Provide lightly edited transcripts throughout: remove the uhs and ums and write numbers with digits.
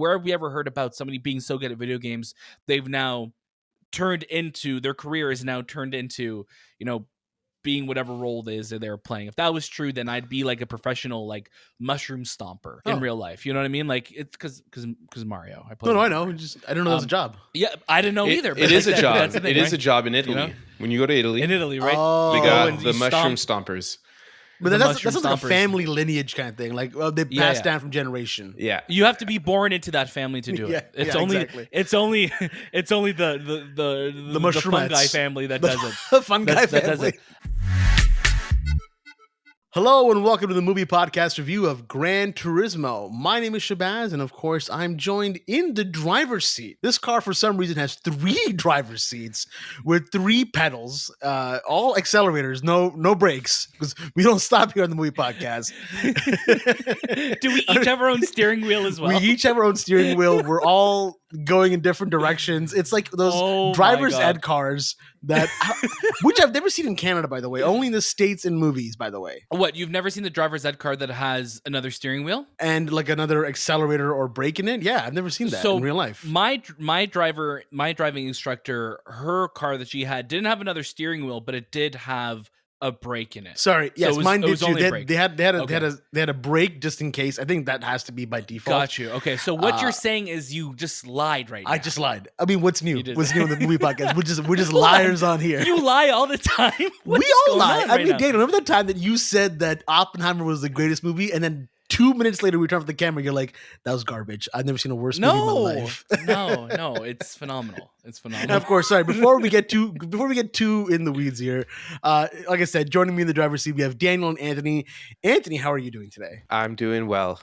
Where have we ever heard about somebody being so good at video games, they've now turned into, their career is now turned into, being whatever role it is that they're playing. If that was true, then I'd be like a professional like mushroom stomper in real life. You know what I mean? Like it's because Mario. I play. No, I know. I don't know that was a job. Yeah, I didn't know either. It is a job. That's the thing, it is right? a job in Italy. When you go to Italy, In Italy, right? they got and the you mushroom stomp. stompers. But The that's mushroom like a stompers. family lineage kind of thing. Like they pass down from generation. Yeah. You have to be born into that family to do Yeah, it. It's yeah, only exactly. it's only the mushroom fungi family that does it. The fungi That does family. it. Hello and welcome to the movie podcast review of Gran Turismo. My name is Shahbaz, and of course, I'm joined in the driver's seat. This car, for some reason, has 3 driver's seats with 3 pedals, all accelerators, no brakes, because we don't stop here on the movie podcast. Do we each have our own steering wheel as well? We each have our own steering wheel. We're all going in different directions. It's like those Oh my driver's God. ed cars which I've never seen in Canada, by the way. Only in the States in movies, by the way. What, you've never seen the driver's ed car that has another steering wheel? And like another accelerator or brake in it. Yeah, I've never seen that in real life. My driving instructor, her car that she had didn't have another steering wheel, but it did have a brake in it. Sorry, yes, mine did too. only a brake. They had a brake just in case. I think that has to be by default. Got you. Okay, so what you're saying is you just lied right now. I just lied. I mean, what's new? You did. What's new in the movie podcast? We're just liars on here. You lie all the time. What We is all going lie. on I right mean, now? Daniel, remember that time that you said that Oppenheimer was the greatest movie, and then 2 minutes later we turned off the camera, you're like, that was garbage. I've never seen a worse movie in my life. No, it's phenomenal. It's And phenomenal. of course, sorry, before we get too in the weeds here, like I said, joining me in the driver's seat, we have Daniel and Anthony. Anthony, how are you doing today? I'm doing well.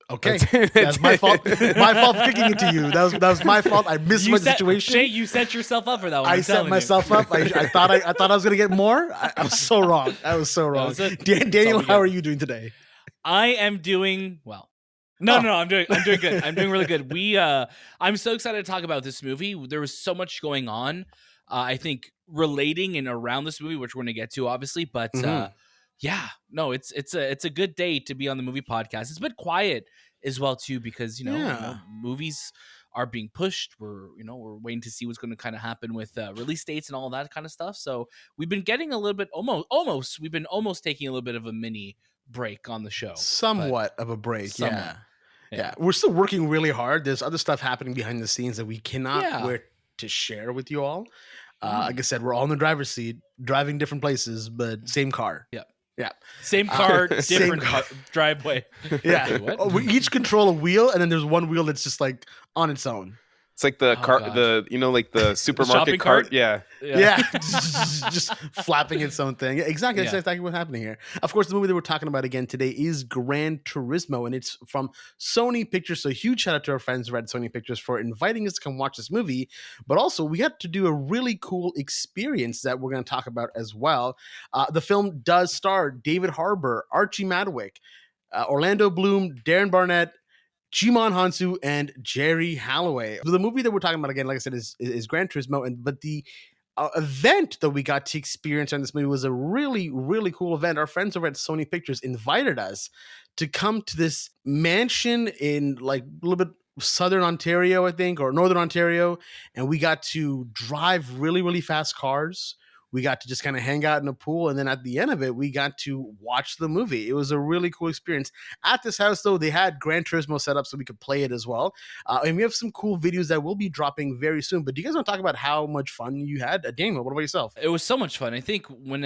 Okay, that's my fault. My fault for kicking it to you. That was my fault. I missed my situation. Shay, you set yourself up for that one. I I'm set telling myself up. I thought I was gonna get more. I was so wrong. I was so wrong. was it. Daniel, It's all how good. are you doing today? I am doing well. No, I'm doing good. I'm doing really good. I'm so excited to talk about this movie. There was so much going on. I think relating and around this movie, which we're going to get to, obviously. But yeah, no, it's a good day to be on the movie podcast. It's been quiet as well too, because movies are being pushed. We're waiting to see what's going to kind of happen with release dates and all that kind of stuff. So we've been getting a little bit we've been almost taking a little bit of a mini break on the show. Somewhat of a break. Somewhat. Yeah. We're still working really hard. There's other stuff happening behind the scenes that we cannot wait to share with you all. Like I said, we're all in the driver's seat, driving different places, but same car. Yeah. Same car, different car. driveway. Yeah. Wait, what? Oh, we each control a wheel, and then there's one wheel that's just like on its own. It's like the cart, God. like the supermarket shopping cart. cart? Yeah. Yeah, just flapping its own thing. Exactly, that's exactly what's happening here. Of course, the movie that we're talking about again today is Gran Turismo, and it's from Sony Pictures. So huge shout out to our friends at Sony Pictures for inviting us to come watch this movie. But also, we got to do a really cool experience that we're going to talk about as well. The film does star David Harbour, Archie Madekwe, Orlando Bloom, Darren Barnet, Djimon Hounsou, and Geri Halliwell. So the movie that we're talking about again, like I said, is Gran Turismo, but the event that we got to experience on this movie was a really, really cool event. Our friends over at Sony Pictures invited us to come to this mansion in like a little bit southern Ontario, I think, or northern Ontario, and we got to drive really, really fast cars. We got to just kind of hang out in a pool, and then at the end of it, we got to watch the movie. It was a really cool experience. At this house, though, they had Gran Turismo set up so we could play it as well. And we have some cool videos that will be dropping very soon. But do you guys want to talk about how much fun you had? Daniel, what about yourself? It was so much fun. I think when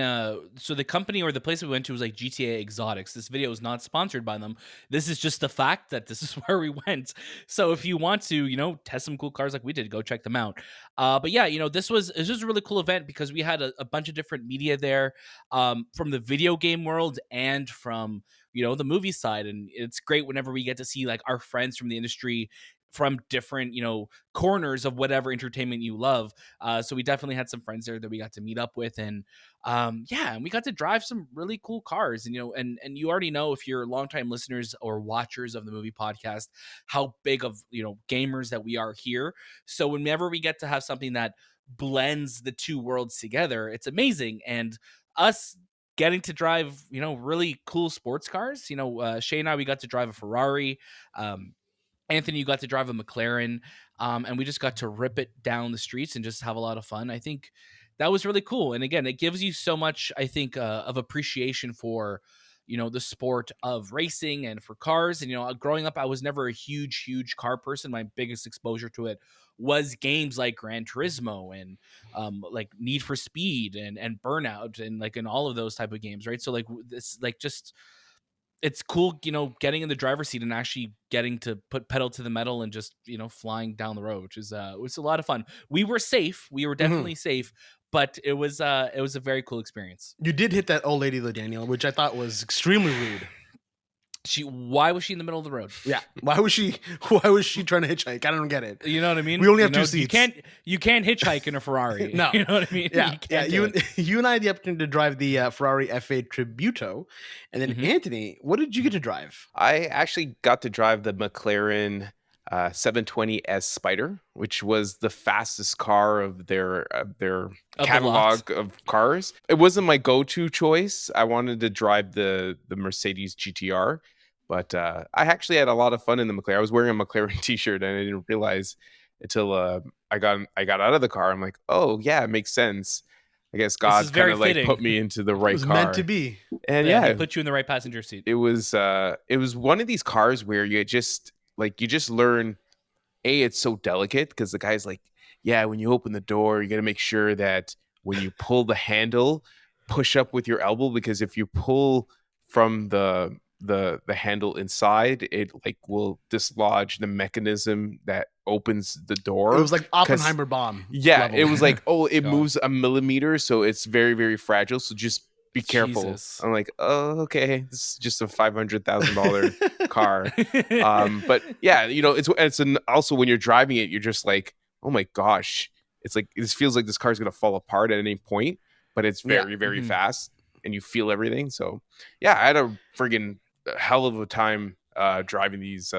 so the company or the place we went to was like GTA Exotics. This video is not sponsored by them. This is just the fact that this is where we went. So if you want to, test some cool cars like we did, go check them out. But yeah, this was a really cool event because we had a bunch of different media there, from the video game world and from the movie side, and it's great whenever we get to see like our friends from the industry from different corners of whatever entertainment you love. So we definitely had some friends there that we got to meet up with, and and we got to drive some really cool cars, and and you already know, if you're longtime listeners or watchers of the movie podcast, how big of gamers that we are here. So whenever we get to have something that blends the two worlds together, it's amazing. And us getting to drive really cool sports cars, Shay and I, we got to drive a Ferrari. Anthony, you got to drive a McLaren, and we just got to rip it down the streets and just have a lot of fun. I think that was really cool. And again, it gives you so much, I think, of appreciation for, the sport of racing and for cars. And, growing up, I was never a huge car person. My biggest exposure to it was games like Gran Turismo and like Need for Speed and Burnout and like in all of those type of games, right? So like this, like just it's cool, getting in the driver's seat and actually getting to put pedal to the metal and just, flying down the road, which is it was a lot of fun. We were safe. We were definitely safe, but it was a very cool experience. You did hit that old lady though, Daniel, which I thought was extremely rude. Why was she in the middle of the road? Yeah. Why was she trying to hitchhike? I don't get it. You know what I mean? We only have two seats. You can't hitchhike in a Ferrari. No. You know what I mean? Yeah. You and I had the opportunity to drive the Ferrari F8 Tributo. And then Anthony, what did you get to drive? I actually got to drive the McLaren 720S Spider, which was the fastest car of their catalog of cars. It wasn't my go-to choice. I wanted to drive the Mercedes GTR, but I actually had a lot of fun in the McLaren. I was wearing a McLaren t-shirt and I didn't realize until I got out of the car. I'm like, oh yeah, it makes sense. I guess God kind of like put me into the right car. It was meant to be. And he put you in the right passenger seat. It was one of these cars where you just learn, it's so delicate because the guy's like, yeah, when you open the door, you got to make sure that when you pull the handle, push up with your elbow, because if you pull from the handle inside, it like will dislodge the mechanism that opens the door. It was like Oppenheimer bomb. Yeah, level. It was like, it moves a millimeter, so it's very, very fragile. So just be careful. Jesus. I'm like, oh, okay, this is just a $500,000 car. But yeah, also when you're driving it, you're just like, oh my gosh, it's like this feels like this car's gonna fall apart at any point, but it's very, very fast, and you feel everything. So yeah, I had a friggin' hell of a time driving these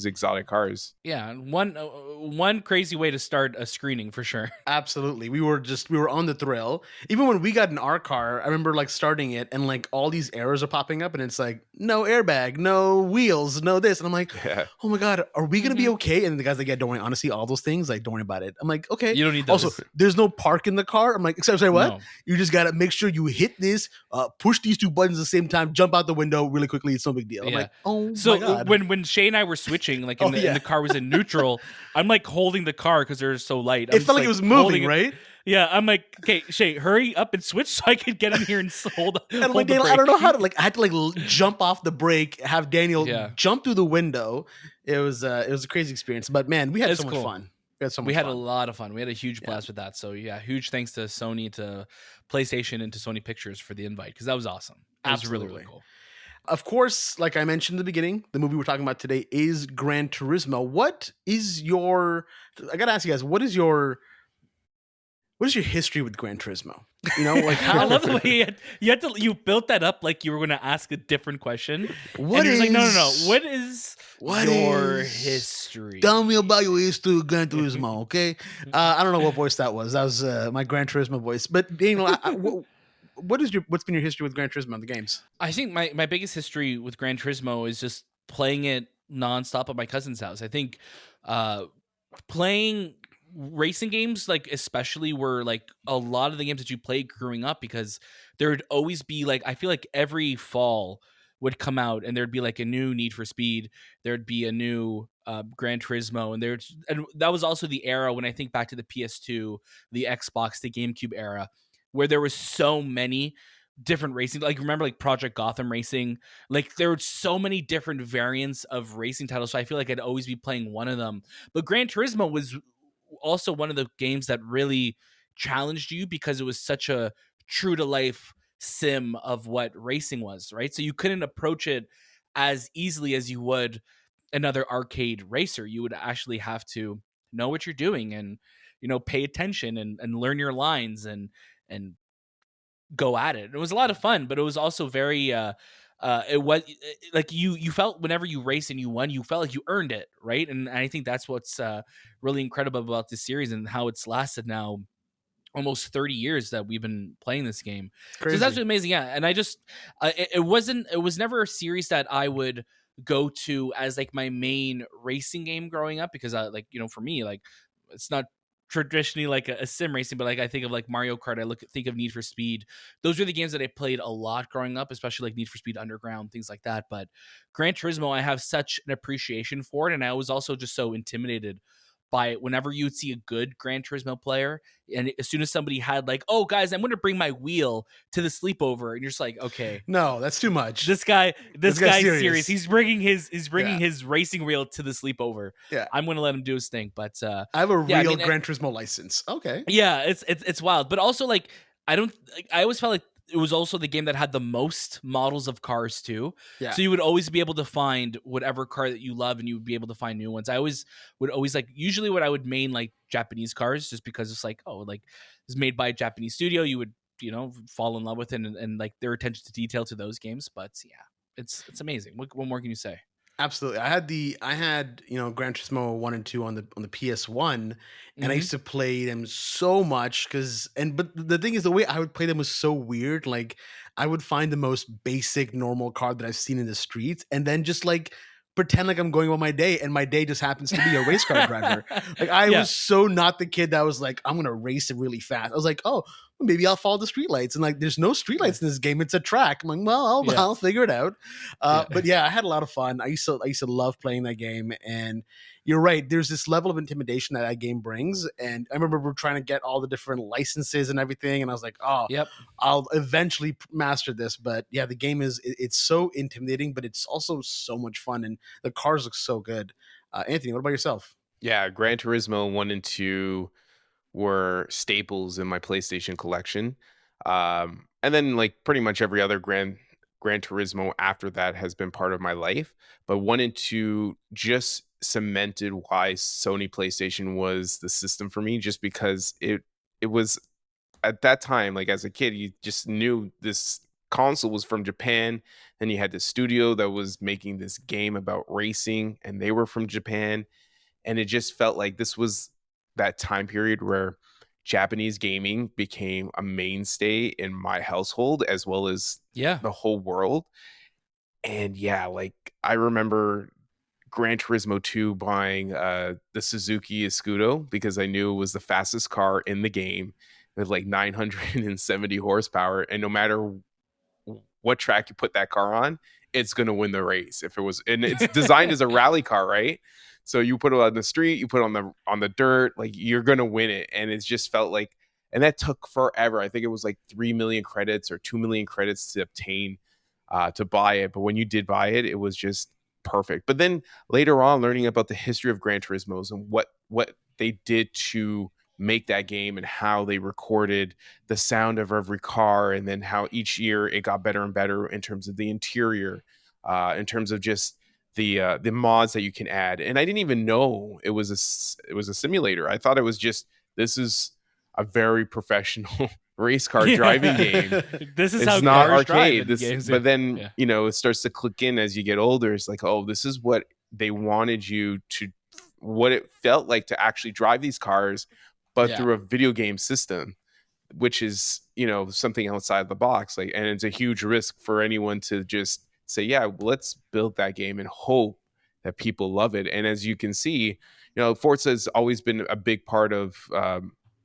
exotic cars. Yeah, one crazy way to start a screening for sure. Absolutely. We were on the thrill. Even when we got in our car, I remember like starting it and like all these errors are popping up and it's like no airbag, no wheels, no this. And I'm like, oh my God, are we going to be okay? And the guy's like, yeah, don't worry. Honestly, all those things, like, don't worry about it. I'm like, okay. You don't need those. Also, there's no park in the car. I'm like, sorry, what? No. You just got to make sure you hit this, push these two buttons at the same time, jump out the window really quickly. It's no big deal. I'm like, oh so my God. when Shay and I were switching, like and the car was in neutral, I'm like holding the car because they're so light. It felt like it was moving, right? Yeah, I'm like, okay, Shay, hurry up and switch so I could get in here and hold. And I'm like, Daniel, I don't know how to I had to jump off the brake, have Daniel jump through the window. It was a crazy experience, but man, we had so much fun. We had a lot of fun. We had a huge blast with that. So yeah, huge thanks to Sony, to PlayStation, and to Sony Pictures for the invite, because that was awesome. It was really, really cool. Of course, like I mentioned in the beginning, the movie we're talking about today is Gran Turismo. I gotta ask you guys, what is your history with Gran Turismo? How I love the way you built that up like you were going to ask a different question. What is like, no. What is your history? Tell me about your history with Gran Turismo, okay? I don't know what voice that was. That was my Gran Turismo voice. But what's been your history with Gran Turismo in the games? I think my biggest history with Gran Turismo is just playing it nonstop at my cousin's house. I think playing racing games, like especially, were like a lot of the games that you played growing up, because there would always be like, I feel like every fall would come out and there'd be like a new Need for Speed, there'd be a new Gran Turismo, and that was also the era when I think back to the PS2, the Xbox, the GameCube era, where there was so many different racing, like remember like Project Gotham Racing, like there were so many different variants of racing titles, so I feel like I'd always be playing one of them. But Gran Turismo was also one of the games that really challenged you, because it was such a true to life sim of what racing was, right? So you couldn't approach it as easily as you would another arcade racer. You would actually have to know what you're doing and pay attention and learn your lines and go at it. It was a lot of fun, but it was also very it was like you felt whenever you raced and you won, you felt like you earned it, right? And I think that's what's really incredible about this series and how it's lasted now almost 30 years that we've been playing this game. So that's amazing. Yeah. And I just it was never a series that I would go to as like my main racing game growing up, because like, you know, for me, like it's not traditionally like a sim racing, but like I think of like Mario Kart, think of Need for Speed. Those are the games that I played a lot growing up, especially like Need for Speed Underground, things like that. But Gran Turismo, I have such an appreciation for it, and I was also just so intimidated by it whenever you would see a good Gran Turismo player, and as soon as somebody had like, oh guys, I'm going to bring my wheel to the sleepover, and you're just like, okay, No, that's too much. this guy's serious. He's bringing his Yeah. his racing wheel to the sleepover. Yeah. I'm going to let him do his thing. But I have a real Gran Turismo license. Okay. yeah, it's wild. But also, like, I always felt like it was also the game that had the most models of cars too. Yeah. So you would always be able to find whatever car that you love, and you would be able to find new ones. I always would like, usually what I would main like Japanese cars, just because it's like, oh, like it's made by a Japanese studio. You would, you know, fall in love with it, and like their attention to detail to those games. But yeah, it's amazing. What more can you say? Absolutely. I had, you know, Gran Turismo 1 and 2 on the PS1, and I used to play them so much but the thing is, the way I would play them was so weird. Like, I would find the most basic normal car that I've seen in the streets, and then just like pretend like I'm going on my day, and my day just happens to be a race car driver. Like, I was so not the kid that was like, I'm gonna race it really fast. I was like, oh, maybe I'll follow the streetlights. And like, there's no streetlights in this game. It's a track. I'm like, well, I'll figure it out. But yeah, I had a lot of fun. I used to love playing that game. And you're right. There's this level of intimidation that game brings. And I remember we're trying to get all the different licenses and everything. And I was like, oh, I'll eventually master this. But yeah, the game it's so intimidating, but it's also so much fun. And the cars look so good. Anthony, what about yourself? Yeah, Gran Turismo 1 and 2 were staples in my PlayStation collection. And then like pretty much every other Gran Turismo after that has been part of my life. But 1 and 2 just cemented why Sony PlayStation was the system for me, just because it was at that time, like as a kid, you just knew this console was from Japan. Then you had the studio that was making this game about racing, and they were from Japan. And it just felt like this was that time period where Japanese gaming became a mainstay in my household, as well as the whole world. And yeah, like I remember Gran Turismo 2 buying the Suzuki Escudo because I knew it was the fastest car in the game with like 970 horsepower. And no matter what track you put that car on, it's going to win the race. And it's designed as a rally car, right? So you put it on the street, you put it on the dirt, like you're gonna win it. And it just felt like, and that took forever. I think it was like 3 million credits or 2 million credits to obtain to buy it. But when you did buy it, it was just perfect. But then later on, learning about the history of Gran Turismos and what they did to make that game and how they recorded the sound of every car, and then how each year it got better and better in terms of the interior, in terms of just the mods that you can add. And I didn't even know it was a simulator. I thought it was just, this is a very professional race car driving game. This is it's how not cars arcade. games. But then you know, it starts to click in as you get older. It's like, oh, this is what they wanted you to, what it felt like to actually drive these cars, but through a video game system, which is, you know, something outside the box. Like, and it's a huge risk for anyone to just say, yeah, let's build that game and hope that people love it. And as you can see, you know, Forza has always been a big part of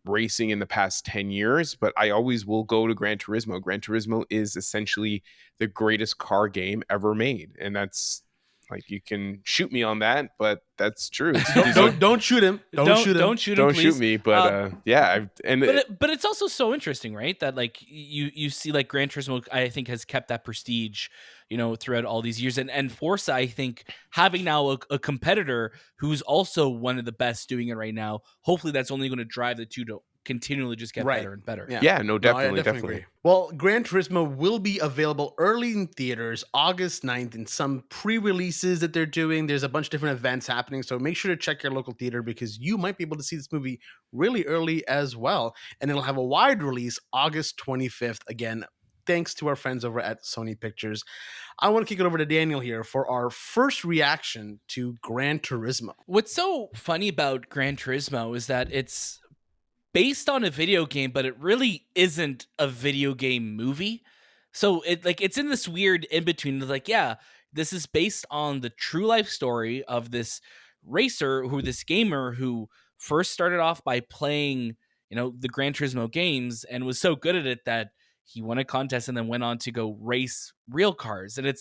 racing in the past 10 years, but I always will go to Gran Turismo. Gran Turismo is essentially the greatest car game ever made. And that's, like, you can shoot me on that, but that's true. Don't shoot him. Don't shoot him. Don't shoot him. Don't please. shoot me. But yeah, but it's also so interesting, right? That like you see, like Gran Turismo, I think, has kept that prestige, you know, throughout all these years, and Forza, I think, having now a competitor who's also one of the best doing it right now. Hopefully, that's only going to drive the two to continually just get better and better. Yeah, no, definitely, definitely. Agree. Well, Gran Turismo will be available early in theaters August 9th, and some pre-releases that they're doing. There's a bunch of different events happening, so make sure to check your local theater, because you might be able to see this movie really early as well. And it'll have a wide release August 25th, again, thanks to our friends over at Sony Pictures. I want to kick it over to Daniel here for our first reaction to Gran Turismo. What's so funny about Gran Turismo is that it's based on a video game, but it really isn't a video game movie. So it's in this weird in between. Like, yeah, this is based on the true life story of this this gamer who first started off by playing, the Gran Turismo games and was so good at it that he won a contest and then went on to go race real cars. And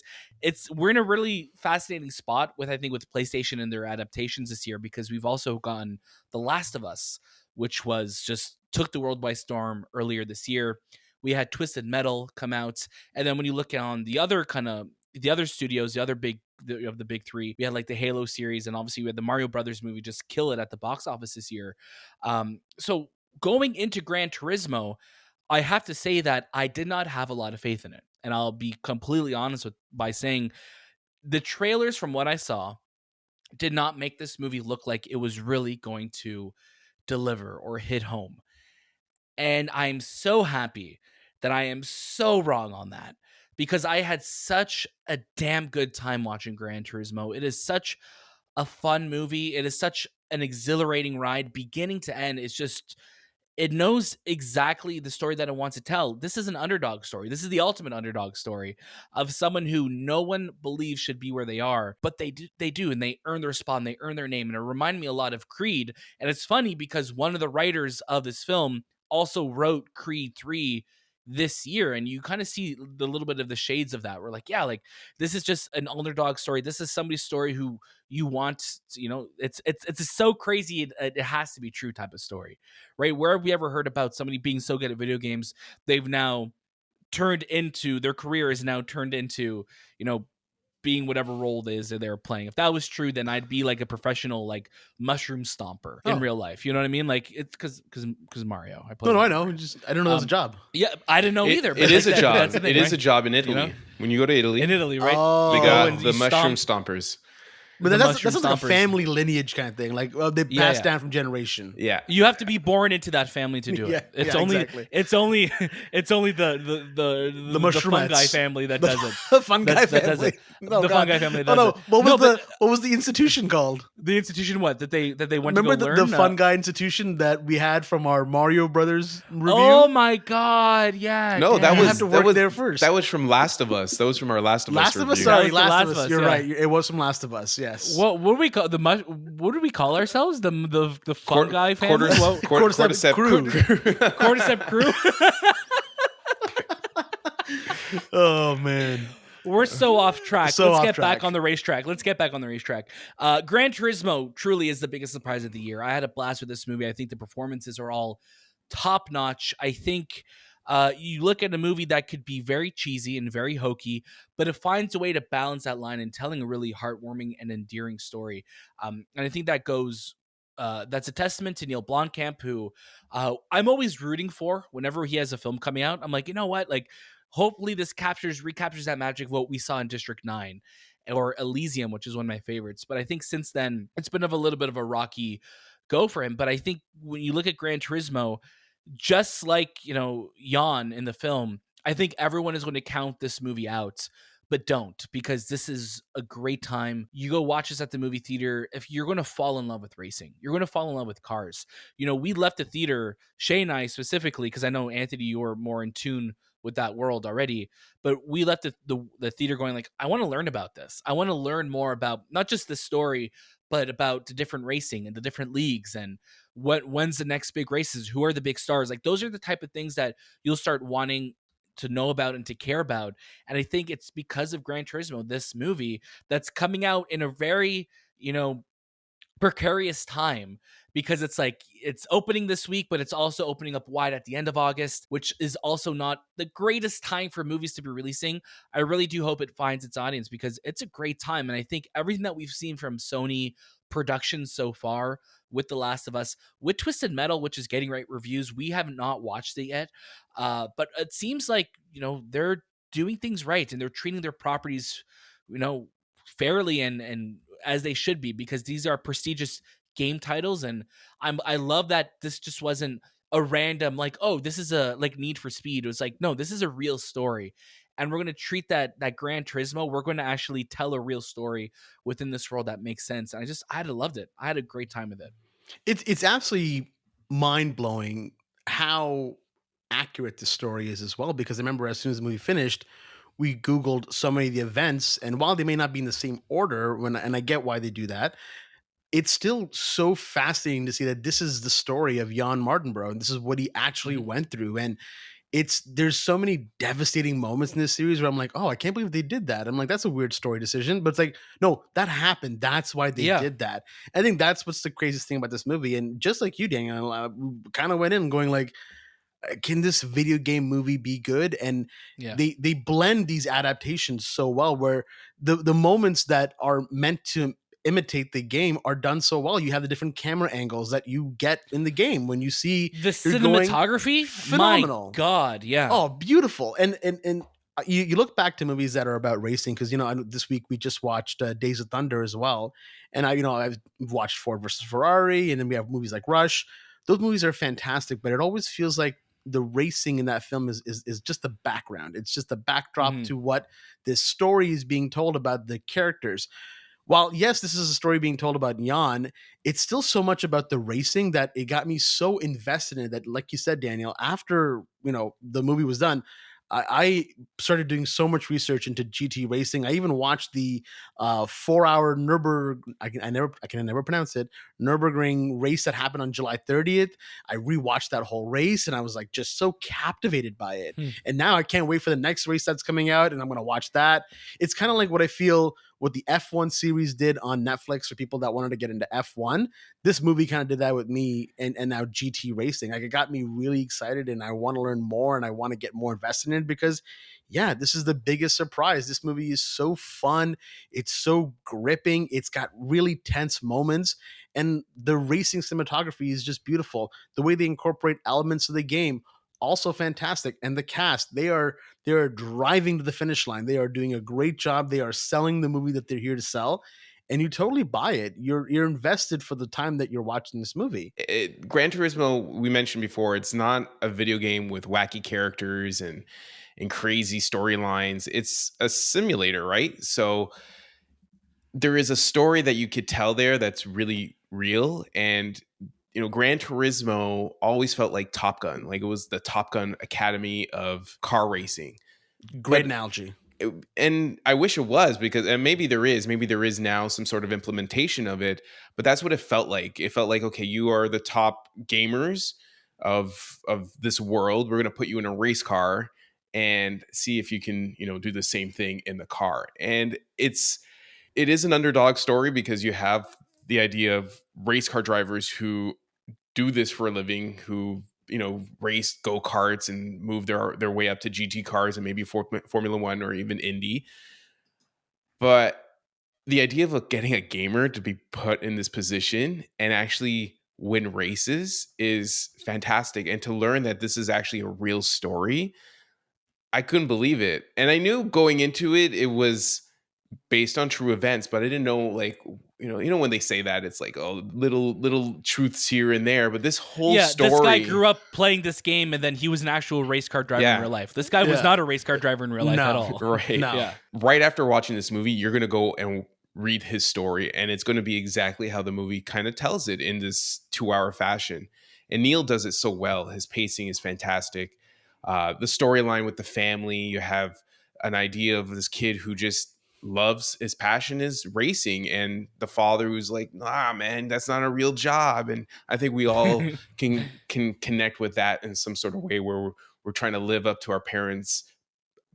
we're in a really fascinating spot with, I think, with PlayStation and their adaptations this year, because we've also gotten The Last of Us, which was just took the world by storm earlier this year. We had Twisted Metal come out. And then when you look on the other studios, the big three, we had like the Halo series, and obviously we had the Mario Brothers movie just kill it at the box office this year. So going into Gran Turismo, I have to say that I did not have a lot of faith in it. And I'll be completely honest by saying the trailers, from what I saw, did not make this movie look like it was really going to deliver or hit home. And I'm so happy that I am so wrong on that, because I had such a damn good time watching Gran Turismo. It is such a fun movie. It is such an exhilarating ride, beginning to end. It knows exactly the story that it wants to tell. This is an underdog story. This is the ultimate underdog story of someone who no one believes should be where they are, but they do, and they earn their spot and they earn their name. And it reminded me a lot of Creed. And it's funny because one of the writers of this film also wrote Creed 3 this year, and you kind of see the little bit of the shades of that. We're like, yeah, like this is just an underdog story. This is somebody's story who you want, it's so crazy it has to be true type of story, right? Where have we ever heard about somebody being so good at video games, they've now turned into, their career is now turned into, being whatever role it is that they're playing? If that was true, then I'd be like a professional, like mushroom stomper in real life. You know what I mean? Like it's because Mario. I play. No, I know. I don't know. That was a job. Yeah, I didn't know either. It is a job. It is a job in Italy. When you go to Italy, in Italy, right? We got the mushroom stompers. But that's like a family lineage kind of thing. Like they pass down from generation. Yeah, you have to be born into that family to do it. It's only the mushroom fungi family that does it. The fungi family. The fungi family does it. What was the institution called? The institution what? That they went Remember to go learn? The fungi institution that we had from our Mario Brothers review? Oh my god, yeah. No, you have to work there first. That was from Last of Us. That was from our Last of Us review. Sorry, Last of Us. You're right. It was from Last of Us. Yes. What do we call what do we call ourselves? The fungi family? Cordyceps crew. Cordyceps crew. Oh man. We're so off track. Let's get back on the racetrack. Gran Turismo truly is the biggest surprise of the year. I had a blast with this movie. I think the performances are all top notch. I think you look at a movie that could be very cheesy and very hokey, but it finds a way to balance that line and telling a really heartwarming and endearing story. And I think that goes, that's a testament to Neill Blomkamp, who I'm always rooting for whenever he has a film coming out. I'm like, you know what? Like, hopefully this recaptures that magic of what we saw in District 9 or Elysium, which is one of my favorites. But I think since then, it's been a little bit of a rocky go for him. But I think when you look at Gran Turismo, just like, Jann in the film, I think everyone is going to count this movie out, but don't, because this is a great time. You go watch this at the movie theater. If you're going to fall in love with racing, you're going to fall in love with cars. We left the theater, Shay and I specifically, because I know, Anthony, you are more in tune with that world already, but we left the theater going like, I want to learn about this. I want to learn more about not just the story, but about the different racing and the different leagues and when's the next big races, who are the big stars. Like, those are the type of things that you'll start wanting to know about and to care about. And I think it's because of Gran Turismo, this movie that's coming out in a very, precarious time, because it's like it's opening this week, but it's also opening up wide at the end of August, which is also not the greatest time for movies to be releasing. I really do hope it finds its audience, because it's a great time. And I think everything that we've seen from Sony Productions so far with The Last of Us, with Twisted Metal, which is getting great reviews, we have not watched it yet, but it seems like they're doing things right and they're treating their properties fairly and as they should be, because these are prestigious game titles. And I love that this just wasn't a random like, oh, this is a like Need for Speed. It was like, no, this is a real story, and we're going to treat that Gran Turismo, we're going to actually tell a real story within this world that makes sense. And I had loved it. I had a great time with it. It's absolutely mind-blowing how accurate the story is as well, because I remember as soon as the movie finished, we Googled so many of the events, and while they may not be in the same order, and I get why they do that, it's still so fascinating to see that this is the story of Jann Mardenborough, and this is what he actually went through. And there's so many devastating moments in this series where I'm like, oh, I can't believe they did that. I'm like, that's a weird story decision, but it's like, no, that happened. That's why they did that. I think that's what's the craziest thing about this movie. And just like you, Daniel, kind of went in going like, can this video game movie be good? And they blend these adaptations so well, where the moments that are meant to imitate the game are done so well. You have the different camera angles that you get in the game when you see the cinematography. Phenomenal. My God, yeah. Oh, beautiful. And you look back to movies that are about racing, because this week we just watched Days of Thunder as well, and I've watched Ford versus Ferrari, and then we have movies like Rush. Those movies are fantastic, but it always feels like the racing in that film is just the background. It's just the backdrop to what this story is being told about the characters. While yes, this is a story being told about Jann, it's still so much about the racing that it got me so invested in it that, like you said, Daniel, after the movie was done, I started doing so much research into GT racing. I even watched the 4-hour I can never pronounce it, Nürburgring race that happened on July 30th. I rewatched that whole race, and I was like just so captivated by it. And now I can't wait for the next race that's coming out, and I'm going to watch that. It's kind of like what I feel what the F1 series did on Netflix for people that wanted to get into F1. This movie kind of did that with me, and now GT racing. Like, it got me really excited, and I want to learn more, and I want to get more invested in it, because this is the biggest surprise. This movie is so fun. It's so gripping. It's got really tense moments, and the racing cinematography is just beautiful. The way they incorporate elements of the game, also fantastic. And the cast, they are driving to the finish line. They are doing a great job. They are selling the movie that they're here to sell, and you totally buy it. You're invested for the time that you're watching this movie. Gran Turismo, we mentioned before, it's not a video game with wacky characters and crazy storylines. It's a simulator, right? So there is a story that you could tell there that's really real. And Gran Turismo always felt like Top Gun. Like, it was the Top Gun Academy of car racing. Great analogy. And I wish it was, because, and maybe there is now some sort of implementation of it, but that's what it felt like. It felt like, okay, you are the top gamers of this world. We're going to put you in a race car and see if you can, do the same thing in the car. And it is an underdog story, because you have the idea of race car drivers who do this for a living, who race go-karts and move their way up to GT cars and maybe Formula One or even Indy. But the idea of getting a gamer to be put in this position and actually win races is fantastic. And to learn that this is actually a real story, I couldn't believe it. And I knew going into it, it was based on true events, but I didn't know, like, when they say that, it's like, oh, little truths here and there. But this whole story, this guy grew up playing this game, and then he was an actual race car driver in real life. This guy was not a race car driver in real life at all. Right. No. Yeah. Right after watching this movie, you're going to go and read his story, and it's going to be exactly how the movie kind of tells it in this 2-hour fashion. And Neill does it so well. His pacing is fantastic. The storyline with the family, you have an idea of this kid who just loves, his passion is racing, and the father who's like, nah, man, that's not a real job. And I think we all can connect with that in some sort of way, where we're trying to live up to our parents'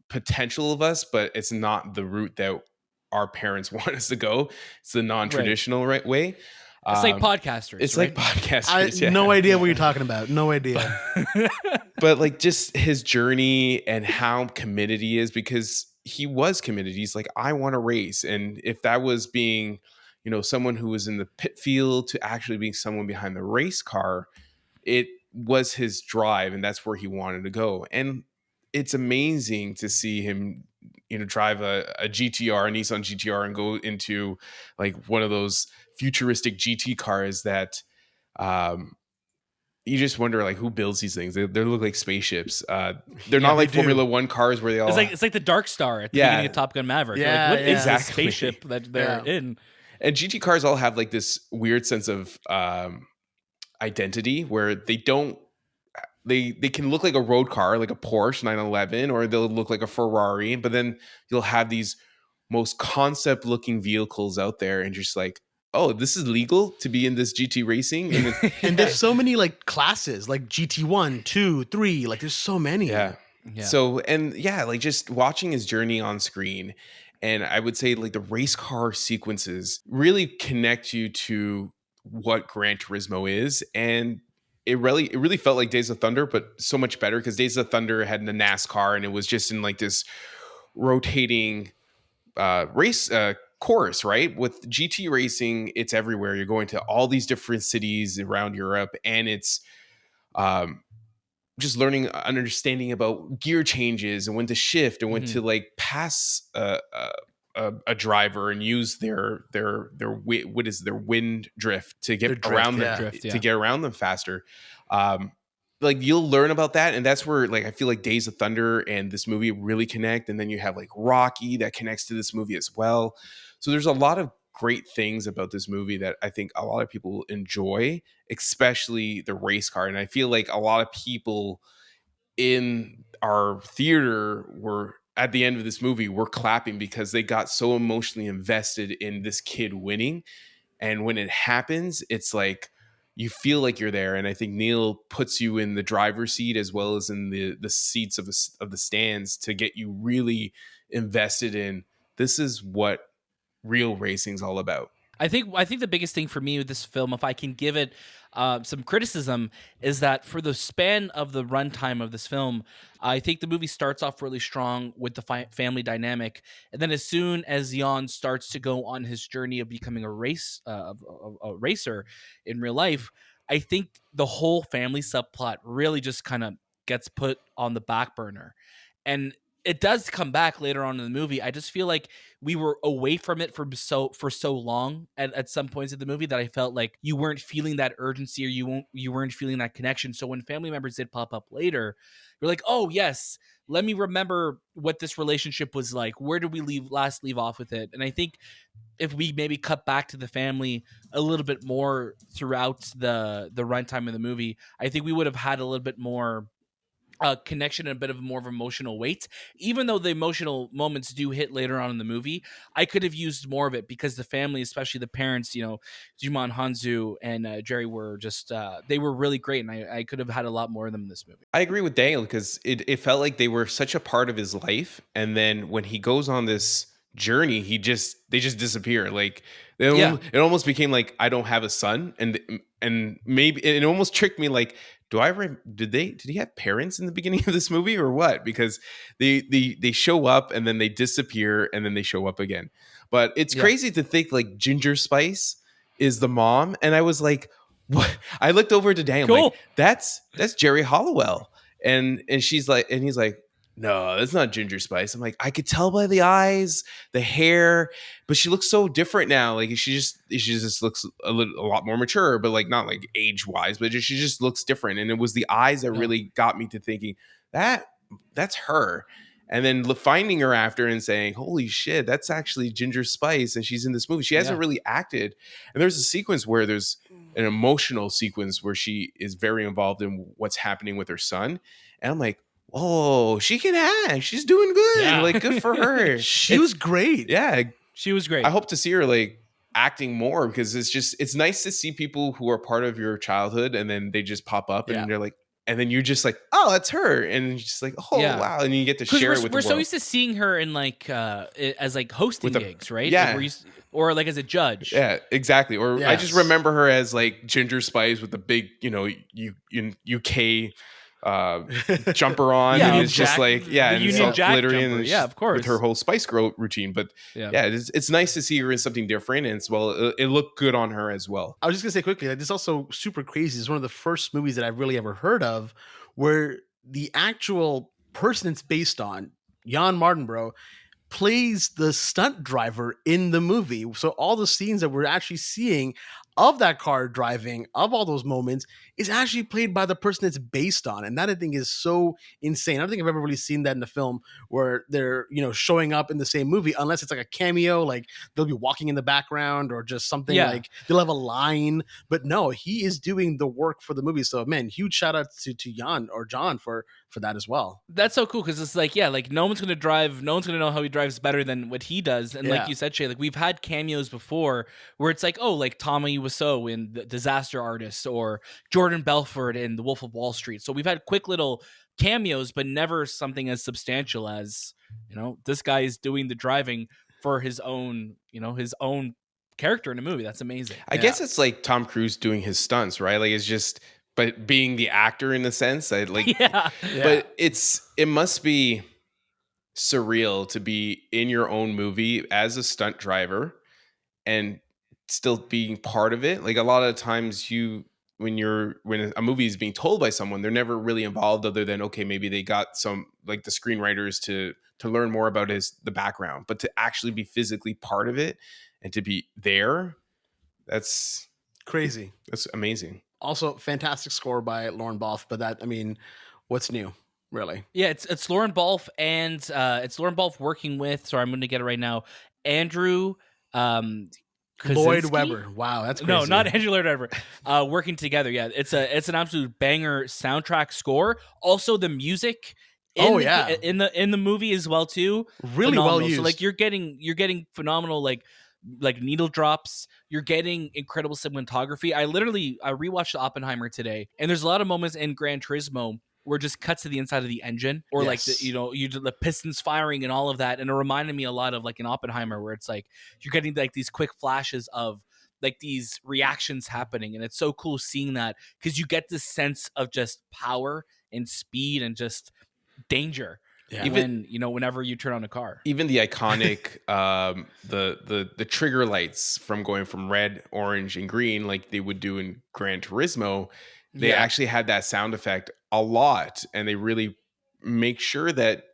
potential of us, but it's not the route that our parents want us to go. It's the non-traditional right way. It's like podcasters. It's like podcasters. No idea what you're talking about. No idea. But like, just his journey and how committed he is, because he was committed. He's like, I want to race. And if that was being, someone who was in the pit field to actually being someone behind the race car, it was his drive, and that's where he wanted to go. And it's amazing to see him, drive a GTR, a Nissan GTR, and go into like one of those futuristic GT cars that, you just wonder, like, who builds these things? They look like spaceships. They're not like Formula One cars where they all. It's like the Dark Star at the beginning of Top Gun Maverick. Yeah, like, what is this spaceship that they're in? And GT cars all have like this weird sense of identity, where they don't they can look like a road car, like a Porsche 911, or they'll look like a Ferrari, but then you'll have these most concept looking vehicles out there, and just like, oh, this is legal to be in this GT racing. And, and there's so many like classes, like GT1, 2, 3, like there's so many. Yeah. So, and yeah, like just watching his journey on screen, and I would say like the race car sequences really connect you to what Gran Turismo is. And it really felt like Days of Thunder, but so much better, because Days of Thunder had the NASCAR, and it was just in like this rotating race course, right? With GT racing, it's everywhere. You're going to all these different cities around Europe, and it's just learning, understanding about gear changes and when to shift and when to like pass a driver and use their what is their wind drift to get around them, to get around them faster. Like you'll learn about that, and that's where like I feel like Days of Thunder and this movie really connect. And then you have like Rocky that connects to this movie as well. So there's a lot of great things about this movie that I think a lot of people enjoy, especially the race car. And I feel like a lot of people in our theater were at the end of this movie were clapping because they got so emotionally invested in this kid winning. And when it happens, it's like you feel like you're there. And I think Neill puts you in the driver's seat as well as in the seats of the stands to get you really invested in, this is what real racing's all about. I think the biggest thing for me with this film, if I can give it some criticism, is that for the span of the runtime of this film, I think the movie starts off really strong with the family dynamic, and then as soon as Jann starts to go on his journey of becoming a racer in real life, I think the whole family subplot really just kind of gets put on the back burner. And it does come back later on in the movie. I just feel like we were away from it for so long at some points of the movie that I felt like you weren't feeling that urgency, or you weren't feeling that connection. So when family members did pop up later, you're like, oh yes, let me remember what this relationship was like. Where did we leave off with it? And I think if we maybe cut back to the family a little bit more throughout the runtime of the movie, I think we would have had a little bit more connection and a bit of more of emotional weight. Even though the emotional moments do hit later on in the movie, I could have used more of it because the family, especially the parents, Djimon Hounsou and Geri, were just they were really great, and I could have had a lot more of them in this movie. I agree with Daniel, because it felt like they were such a part of his life, and then when he goes on this journey, they just disappear. Like it almost became like, I don't have a son, and maybe it almost tricked me, like, did he have parents in the beginning of this movie or what? Because they show up and then they disappear and then they show up again. But it's crazy to think like Ginger Spice is the mom, and I was like, what? I looked over to Daniel, cool. Like, that's Geri Halliwell, and she's like, and he's like, no, that's not Ginger Spice. I'm like, I could tell by the eyes, the hair, but she looks so different now. Like she just looks a lot more mature, but like not like age wise, but she just looks different. And it was the eyes that really got me to thinking that's her. And then finding her after and saying, holy shit, that's actually Ginger Spice, and she's in this movie. She hasn't really acted. And there's a sequence where there's an emotional sequence where she is very involved in what's happening with her son. And I'm like, oh, she can act. She's doing good. Yeah. Like, good for her. She was great. Yeah. She was great. I hope to see her like acting more, because it's nice to see people who are part of your childhood and then they just pop up and they're like, and then you're just like, oh, that's her. And you're just like, oh, wow. And you get to share it with the world. We're so used to seeing her in like, as like hosting gigs, right? Yeah. Like or like as a judge. Yeah, exactly. Or I just remember her as like Ginger Spice with the big, UK jumper on, and it's just like and it's all glittery, and of course, with her whole Spice Girl routine. But it's nice to see her in something different, and it looked good on her as well. I was just gonna say quickly, this is also super crazy. It's one of the first movies that I've really ever heard of where the actual person it's based on, Jann Mardenborough, plays the stunt driver in the movie. So all the scenes that we're actually seeing of that car driving, of all those moments, is actually played by the person it's based on. And that I think is so insane. I don't think I've ever really seen that in a film where they're, showing up in the same movie, unless it's like a cameo, like they'll be walking in the background or just something like they'll have a line. But no, he is doing the work for the movie. So man, huge shout out to Jann or John for that as well. That's so cool because it's like, like no one's gonna know how he drives better than what he does. And like you said, Shay, like we've had cameos before where it's like, oh, like Tommy Wiseau in The Disaster Artist or Jordan Belfort in The Wolf of Wall Street. So we've had quick little cameos, but never something as substantial as, this guy is doing the driving for his own character in a movie. That's amazing. I guess it's like Tom Cruise doing his stunts, right? Like it's just, but being the actor in a sense, but it must be surreal to be in your own movie as a stunt driver and still being part of it. Like a lot of times when a movie is being told by someone, they're never really involved other than, okay, maybe they got some, like the screenwriters to learn more about the background, but to actually be physically part of it and to be there, that's crazy. That's amazing. Also, fantastic score by Lauren Balfe, but what's new, really? Yeah, it's Lauren Balfe, and it's Lauren Balfe working with. Sorry, I'm going to get it right now. Andrew Lloyd Webber. Wow, that's crazy. No, not Andrew Lloyd Webber. Working together. Yeah, it's an absolute banger soundtrack score. Also, the music. In the movie as well too. Really phenomenal. Well used. So like you're getting phenomenal like needle drops. You're getting incredible cinematography. I rewatched Oppenheimer today, and there's a lot of moments in Gran Turismo where it just cuts to the inside of the engine, or like the pistons firing and all of that. And it reminded me a lot of like an Oppenheimer, where it's like you're getting like these quick flashes of like these reactions happening, and it's so cool seeing that because you get this sense of just power and speed and just danger. Yeah. Even whenever you turn on a car, even the iconic the trigger lights from going from red, orange, and green, like they would do in Gran Turismo, they actually had that sound effect a lot, and they really make sure that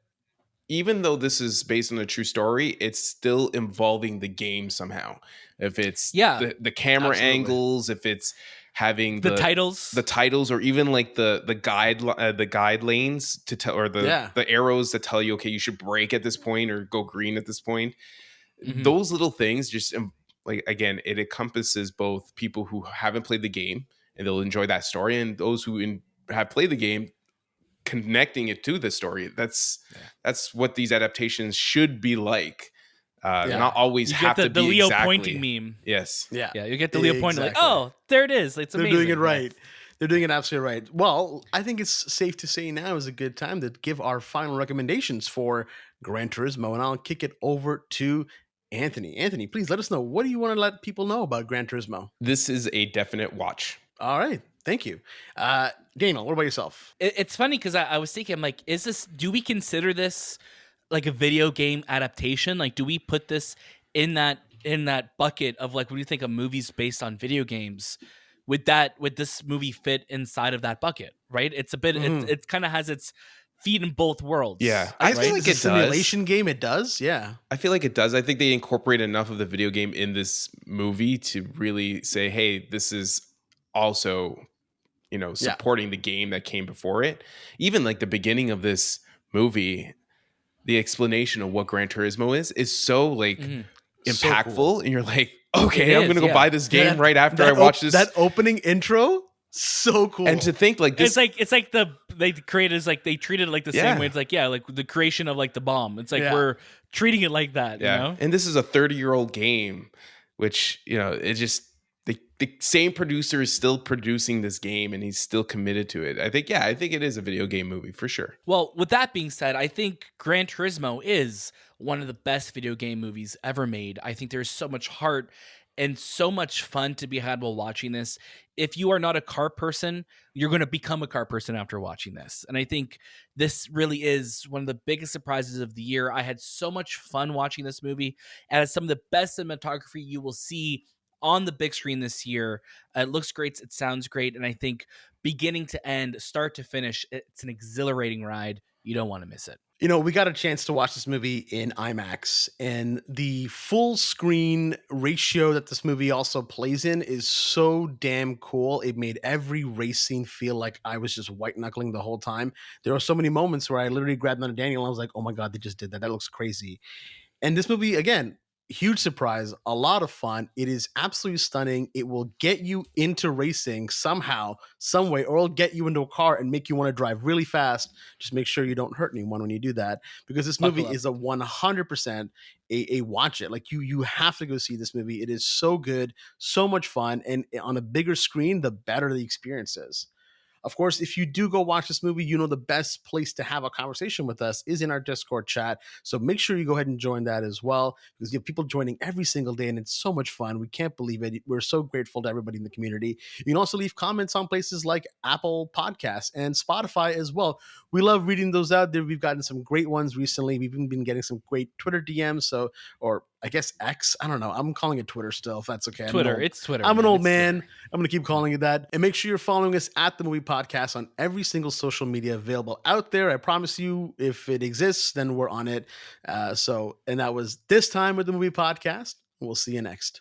even though this is based on a true story, it's still involving the game somehow. If it's the camera angles, if it's having the titles, or even like the guide lanes to tell, or the arrows that tell you, okay, you should brake at this point or go green at this point. Mm-hmm. Those little things just like, again, it encompasses both people who haven't played the game and they'll enjoy that story, and those who have played the game, connecting it to the story. That's what these adaptations should be like. Not always have to be the Leo exactly. pointing meme. Yes. Yeah. You get the Leo pointing, like, oh, there it is. It's amazing. They're doing it right. They're doing it absolutely right. Well, I think it's safe to say now is a good time to give our final recommendations for Gran Turismo, and I'll kick it over to Anthony. Anthony, please let us know, what do you want to let people know about Gran Turismo? This is a definite watch. All right. Thank you. Daniel, what about yourself? It's funny because I was thinking, I'm like, do we consider this like a video game adaptation? Like, do we put this in that bucket of like, when you think of movies based on video games, would this movie fit inside of that bucket? Right? It's a bit, it kind of has its feet in both worlds. Yeah. I feel like it's a simulation game. It does. Yeah. I feel like it does. I think they incorporate enough of the video game in this movie to really say, hey, this is also, supporting the game that came before it. Even like the beginning of this movie, the explanation of what Gran Turismo is so like impactful, so cool. And you're like, okay, I'm gonna go buy this game right after I watch this. That opening intro, so cool. And to think like this, it's like they created is like they treated it like the same way. It's like like the creation of like the bomb. It's like we're treating it like that. Yeah, and this is a 30-year-old game, which it just. The same producer is still producing this game, and he's still committed to it. I think it is a video game movie for sure. Well, with that being said, I think Gran Turismo is one of the best video game movies ever made. I think there's so much heart and so much fun to be had while watching this. If you are not a car person, you're going to become a car person after watching this. And I think this really is one of the biggest surprises of the year. I had so much fun watching this movie, and it's some of the best cinematography you will see on the big screen this year. It looks great. It sounds great. And I think beginning to end, start to finish, it's an exhilarating ride. You don't want to miss it. You know, we got a chance to watch this movie in IMAX, and the full screen ratio that this movie also plays in is so damn cool. It made every race scene feel like I was just white knuckling the whole time. There were so many moments where I literally grabbed onto Daniel and I was like, oh my God, they just did that. That looks crazy. And this movie, again, huge surprise, a lot of fun. It is absolutely stunning. It will get you into racing somehow, some way, or it'll get you into a car and make you want to drive really fast. Just make sure you don't hurt anyone when you do that, because this movie is a 100% a watch it. Like you have to go see this movie. It is so good, so much fun, and on a bigger screen, the better the experience is. Of course, if you do go watch this movie, you know the best place to have a conversation with us is in our Discord chat. So make sure you go ahead and join that as well, because you have people joining every single day, and it's so much fun. We can't believe it. We're so grateful to everybody in the community. You can also leave comments on places like Apple Podcasts and Spotify as well. We love reading those out there. We've gotten some great ones recently. We've even been getting some great Twitter DMs. So, or I guess X. I don't know. I'm calling it Twitter still, if that's okay. Twitter. It's Twitter. I'm an old man. I'm going to keep calling it that. And make sure you're following us at the MUBI Podcast on every single social media available out there. I promise you, if it exists, then we're on it. And that was this time with the MUBI Podcast. We'll see you next.